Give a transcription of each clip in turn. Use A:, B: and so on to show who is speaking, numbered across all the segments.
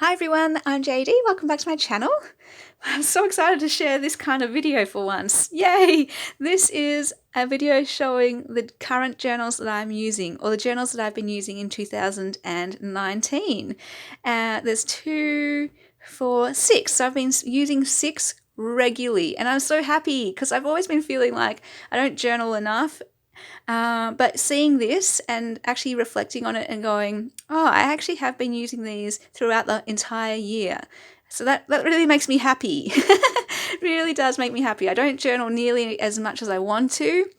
A: Hi everyone, I'm JD. Welcome back to my channel. I'm so excited to share this kind of video for once. Yay! This is a video showing the current journals that I'm using, or the journals that I've been using in 2019. There's 2, 4, 6. So I've been using 6 regularly, and I'm so happy because I've always been feeling like I don't journal enough. But seeing this and actually reflecting on it and going, oh, I actually have been using these throughout the entire year. So that really makes me happy. Really does make me happy. I don't journal nearly as much as I want to,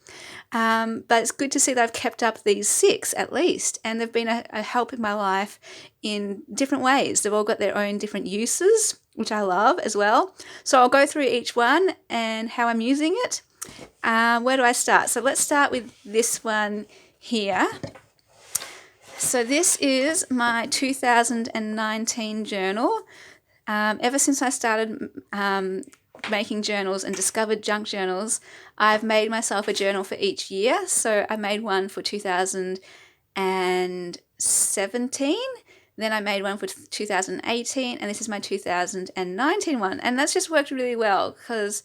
A: but it's good to see that I've kept up these 6 at least, and they've been a help in my life in different ways. They've all got their own different uses, which I love as well. So I'll go through each one and how I'm using it. Where do I start? So let's start with this one here. So this is my 2019 journal. Ever since I started making journals and discovered junk journals, I've made myself a journal for each year. So I made one for 2017. Then I made one for 2018, and this is my 2019 one. And that's just worked really well because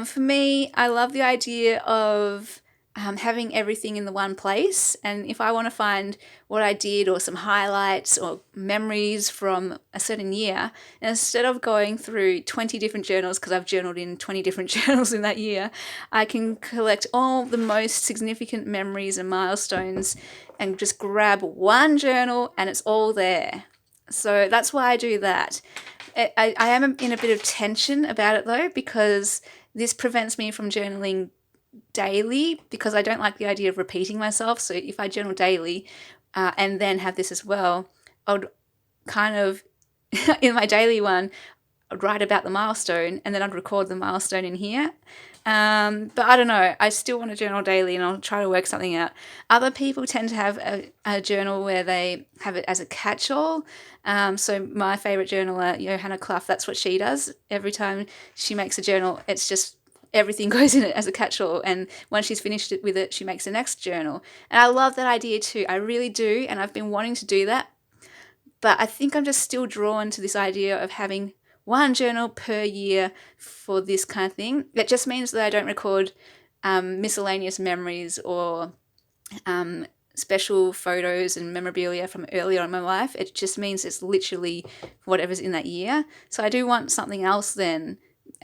A: for me, I love the idea of having everything in the one place. And if I want to find what I did or some highlights or memories from a certain year, instead of going through 20 different journals, because I've journaled in 20 different journals in that year, I can collect all the most significant memories and milestones and just grab one journal and it's all there. So that's why I do that. I am in a bit of tension about it though, because this prevents me from journaling daily, because I don't like the idea of repeating myself. So if I journal daily and then have this as well, I'd kind of, in my daily one, I'd write about the milestone and then I'd record the milestone in here. But I don't know, I still want to journal daily and I'll try to work something out. Other people tend to have a journal where they have it as a catch-all. So my favourite journaler, Johanna Clough, that's what she does. Every time she makes a journal, it's just everything goes in it as a catch-all, and once she's finished it with it, she makes the next journal. And I love that idea too, I really do, and I've been wanting to do that. But I think I'm just still drawn to this idea of having one journal per year for this kind of thing. That just means that I don't record miscellaneous memories or special photos and memorabilia from earlier in my life. It just means it's literally whatever's in that year. So I do want something else then,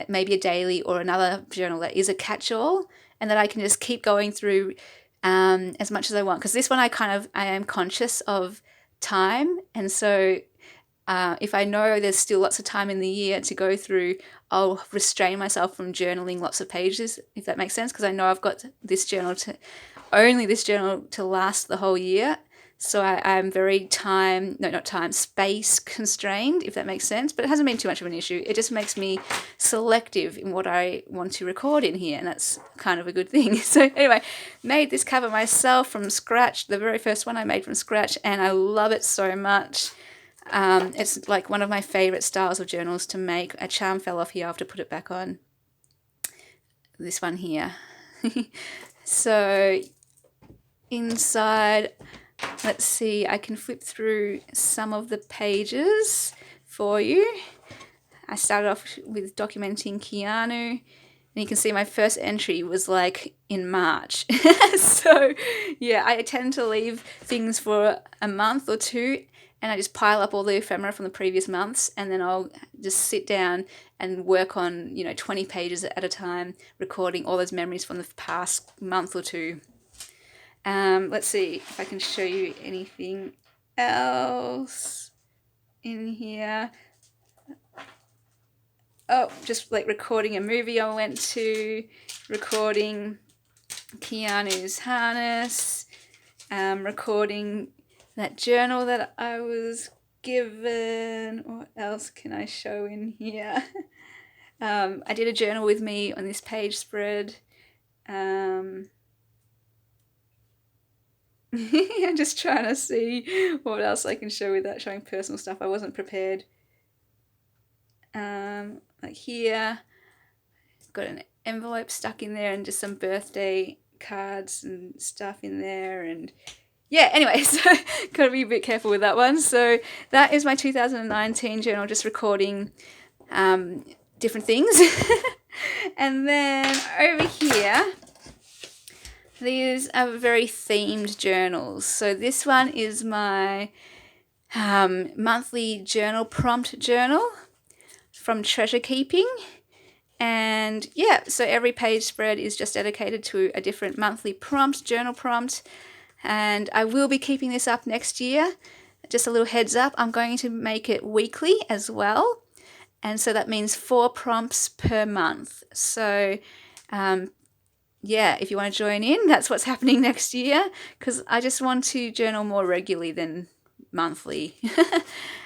A: maybe a daily or another journal that is a catch-all, and that I can just keep going through as much as I want. Because this one I am conscious of time, and so if I know there's still lots of time in the year to go through, I'll restrain myself from journaling lots of pages, if that makes sense, because I know I've got this journal to last the whole year. So I'm very space constrained, if that makes sense. But it hasn't been too much of an issue. It just makes me selective in what I want to record in here, and that's kind of a good thing. So anyway, made this cover myself from scratch, the very first one I made from scratch, and I love it so much. It's like one of my favourite styles of journals to make. A charm fell off here, I have to put it back on. This one here. So inside, let's see, I can flip through some of the pages for you. I started off with documenting Keanu, and you can see my first entry was like in March. So yeah, I tend to leave things for a month or two, and I just pile up all the ephemera from the previous months, and then I'll just sit down and work on 20 pages at a time, recording all those memories from the past month or two. Let's see if I can show you anything else in here. Oh, just like recording a movie I went to, recording Keanu's harness, recording that journal that I was given. What else can I show in here? I did a journal with me on this page spread. I'm just trying to see what else I can show without showing personal stuff. I wasn't prepared. Like here, got an envelope stuck in there and just some birthday cards and stuff in there, and yeah, anyway, so got to be a bit careful with that one. So that is my 2019 journal, just recording different things. And then over here, these are very themed journals. So this one is my monthly journal prompt journal from Treasure Keeping. And yeah, so every page spread is just dedicated to a different monthly prompt, journal prompt. And I will be keeping this up next year. Just a little heads up, I'm going to make it weekly as well. And so that means 4 prompts per month. So yeah, if you want to join in, that's what's happening next year, because I just want to journal more regularly than monthly.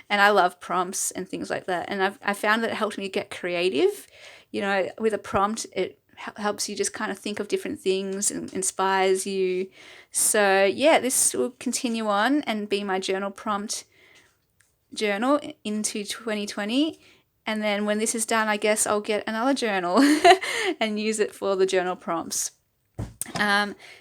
A: And I love prompts and things like that. And I found that it helped me get creative. You know, with a prompt, it helps you just kind of think of different things and inspires you. So yeah, this will continue on and be my journal prompt journal into 2020. And then when this is done, I guess I'll get another journal and use it for the journal prompts.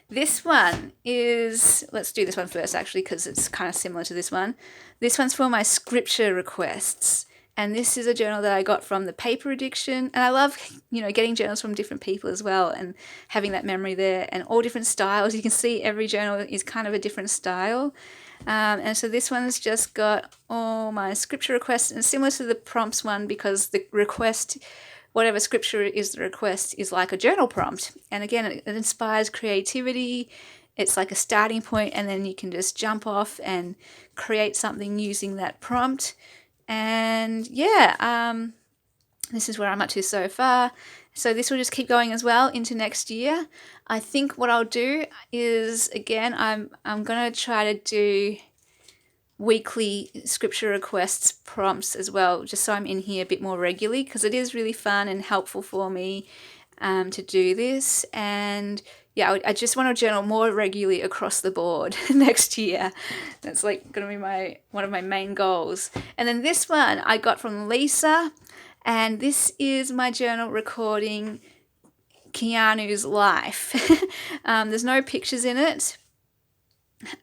A: This one is, let's do this one first actually, because it's kind of similar to this one. This one's for my scripture requests. And this is a journal that I got from the Paper Addiction. And I love, you know, getting journals from different people as well and having that memory there, and all different styles. You can see every journal is kind of a different style. And so this one's just got all my scripture requests, and similar to the prompts one, because the request, whatever scripture is the request, is like a journal prompt. And again, it inspires creativity. It's like a starting point, and then you can just jump off and create something using that prompt. And yeah, this is where I'm up to so far. So this will just keep going as well into next year. I think what I'll do is, again, I'm going to try to do weekly scripture requests prompts as well, just so I'm in here a bit more regularly, because it is really fun and helpful for me to do this. And yeah, I just want to journal more regularly across the board next year. That's like going to be one of my main goals. And then this one I got from Lisa, and this is my journal recording Keanu's life. There's no pictures in it.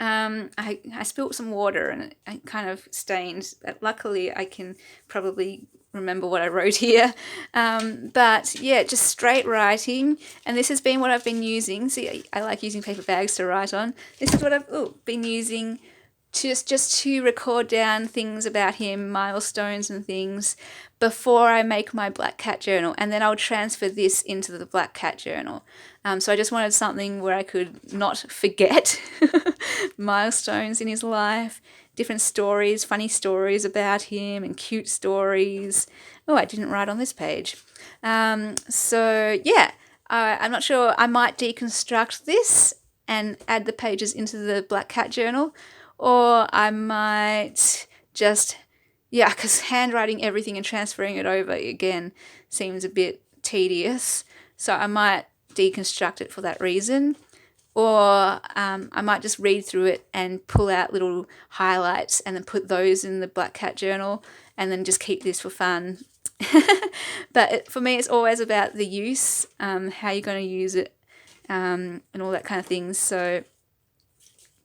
A: I spilt some water and it kind of stained. Luckily, I can probably remember what I wrote here. But yeah, just straight writing. And this has been what I've been using. See, I like using paper bags to write on. This is what I've been using just to record down things about him, milestones and things, before I make my Black Cat journal. And then I'll transfer this into the Black Cat journal. So I just wanted something where I could not forget milestones in his life, different stories, funny stories about him, and cute stories. Oh, I didn't write on this page. So yeah, I'm not sure. I might deconstruct this and add the pages into the Black Cat journal, or I might just, yeah, because handwriting everything and transferring it over again seems a bit tedious. So I might deconstruct it for that reason. Or I might just read through it and pull out little highlights and then put those in the Black Cat journal, and then just keep this for fun. But for me, it's always about the use, how you're going to use it, and all that kind of things. So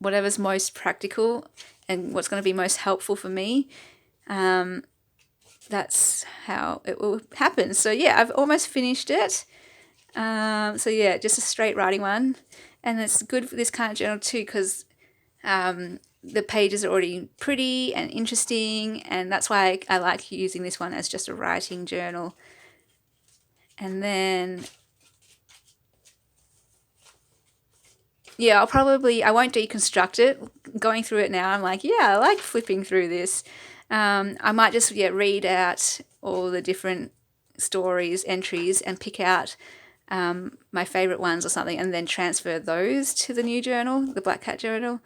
A: whatever's most practical and what's going to be most helpful for me, that's how it will happen. So yeah, I've almost finished it. So yeah, just a straight writing one. And it's good for this kind of journal too, because the pages are already pretty and interesting, and that's why I like using this one as just a writing journal. And then, yeah, I won't deconstruct it. Going through it now, I'm like, yeah, I like flipping through this. I might just read out all the different stories, entries, and pick out my favourite ones or something, and then transfer those to the new journal, the Black Cat journal.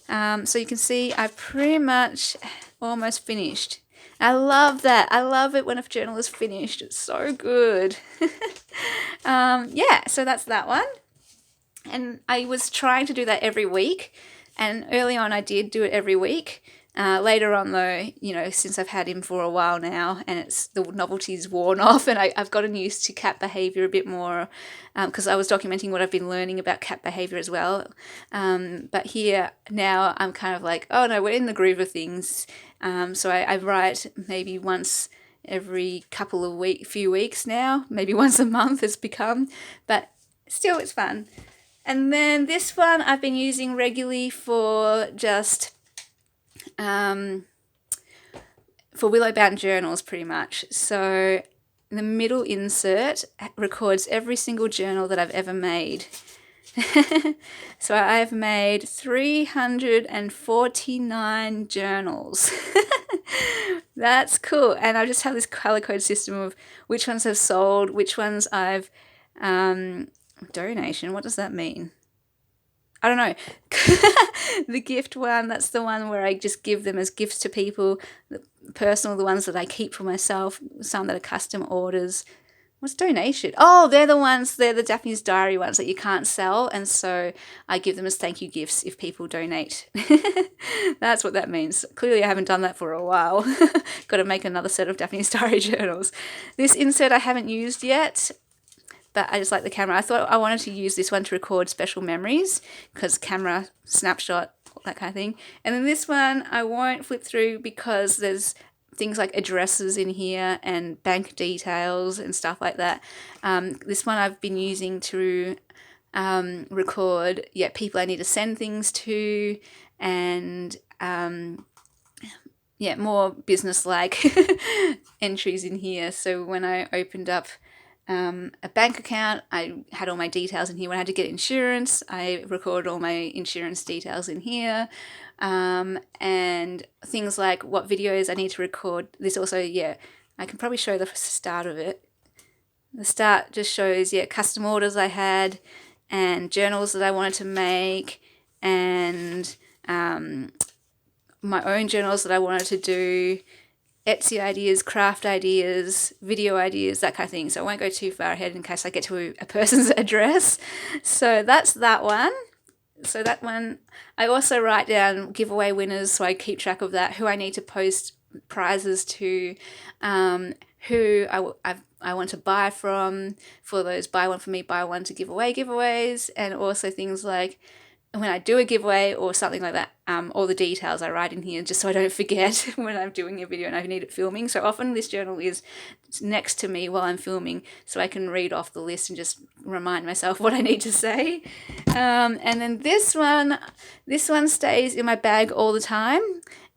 A: So you can see I've pretty much almost finished. I love that. I love it when a journal is finished. It's so good. Yeah, so that's that one. And I was trying to do that every week, and early on I did do it every week. Later on though, since I've had him for a while now and the novelty's worn off and I've gotten used to cat behaviour a bit more, because I was documenting what I've been learning about cat behaviour as well. But here now I'm kind of like, oh no, we're in the groove of things. So I write maybe once every few weeks now, maybe once a month it's become, but still it's fun. And then this one I've been using regularly for just for Willowbound journals pretty much. So the middle insert records every single journal that I've ever made. So I've made 349 journals. That's cool. And I just have this color code system of which ones have sold, which ones I've donation. What does that mean? I don't know. The gift one, that's the one where I just give them as gifts to people. The personal, the ones that I keep for myself, some that are custom orders. What's donation? Oh, they're the Daphne's Diary ones that you can't sell, and so I give them as thank you gifts if people donate. That's what that means. Clearly I haven't done that for a while. Got to make another set of Daphne's Diary journals. This insert I haven't used yet, but I just like the camera. I thought I wanted to use this one to record special memories because camera, snapshot, that kind of thing. And then this one I won't flip through because there's things like addresses in here and bank details and stuff like that. This one I've been using to record people I need to send things to, and more business-like entries in here. So when I opened up a bank account, I had all my details in here. When I had to get insurance, I recorded all my insurance details in here. And things like what videos I need to record. This also, I can probably show the start of it. The start just shows, custom orders I had and journals that I wanted to make, and my own journals that I wanted to do, Etsy ideas, craft ideas, video ideas, that kind of thing. So I won't go too far ahead in case I get to a person's address. So that's that one. So that one, I also write down giveaway winners, so I keep track of that, who I need to post prizes to, who I want to buy from for those buy one for me, buy one to give away giveaways, and also things like when I do a giveaway or something like that, all the details I write in here just so I don't forget when I'm doing a video and I need it filming. So often this journal is next to me while I'm filming, so I can read off the list and just remind myself what I need to say. And then this one stays in my bag all the time.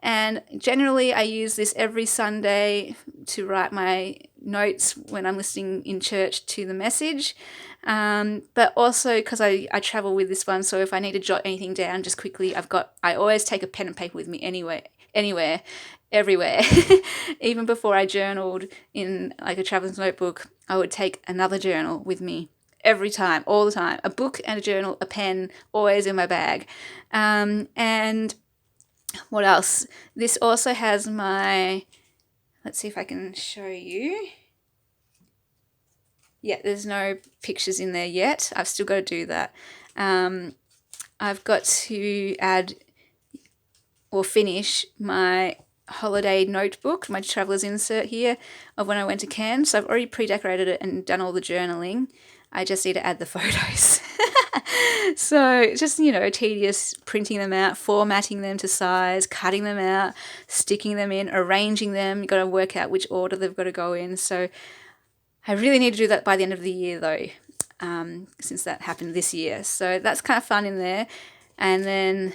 A: And generally I use this every Sunday to write my notes when I'm listening in church to the message. But also because I travel with this one, so if I need to jot anything down just quickly, I always take a pen and paper with me anywhere, everywhere. Even before I journaled in like a traveler's notebook, I would take another journal with me every time, all the time. A book and a journal, a pen, always in my bag. And what else? This also has let's see if I can show you. Yeah, there's no pictures in there yet. I've still got to do that. I've got to add or finish my holiday notebook, my traveler's insert here of when I went to Cairns. So I've already pre-decorated it and done all the journaling. I just need to add the photos. So it's just, tedious printing them out, formatting them to size, cutting them out, sticking them in, arranging them. You've got to work out which order they've got to go in. So I really need to do that by the end of the year though, since that happened this year. So that's kind of fun in there. And then,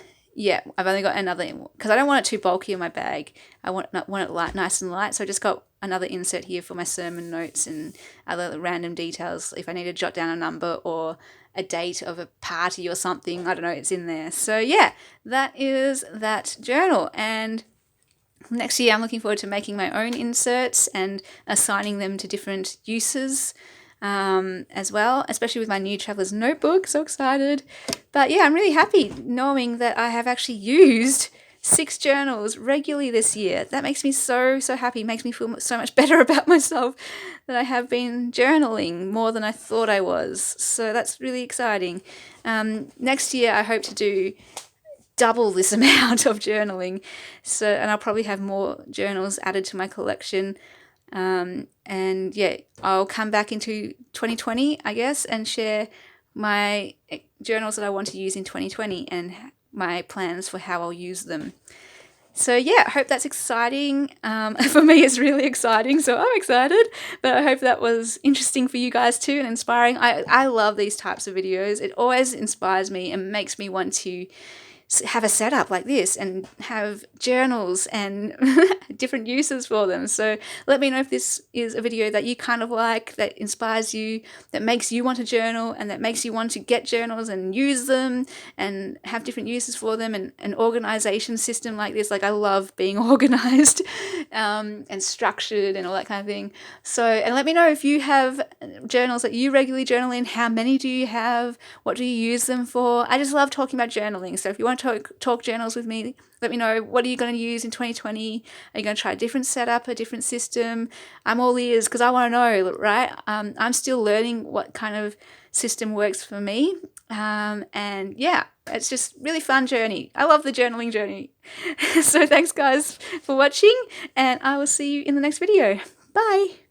A: I've only got another, because I don't want it too bulky in my bag. I want it light, nice and light. So I just got another insert here for my sermon notes and other random details. If I need to jot down a number or a date of a party or something, I don't know, it's in there. So that is that journal. And next year I'm looking forward to making my own inserts and assigning them to different uses as well, especially with my new traveler's notebook. So excited. But I'm really happy knowing that I have actually used 6 journals regularly this year. That makes me so happy. It makes me feel so much better about myself that I have been journaling more than I thought I was. So that's really exciting. Next year I hope to do double this amount of journaling. So, and I'll probably have more journals added to my collection. And yeah, I'll come back into 2020, I guess, and share my journals that I want to use in 2020 and my plans for how I'll use them. So yeah, I hope that's exciting. For me, it's really exciting, so I'm excited. But I hope that was interesting for you guys too and inspiring. I love these types of videos. It always inspires me and makes me want to have a setup like this and have journals and different uses for them. So let me know if this is a video that you kind of like, that inspires you, that makes you want to journal, and that makes you want to get journals and use them and have different uses for them, and an organization system like this. Like, I love being organized and structured and all that kind of thing. So, and let me know if you have journals that you regularly journal in. How many do you have? What do you use them for? I just love talking about journaling. So if you want to talk journals with me, let me know. What are you going to use in 2020? Are you going to try a different setup, a different system? I'm all ears because I want to know, right? I'm still learning what kind of system works for me. And yeah, it's just really fun journey. I love the journaling journey. So thanks guys for watching, and I will see you in the next video. Bye.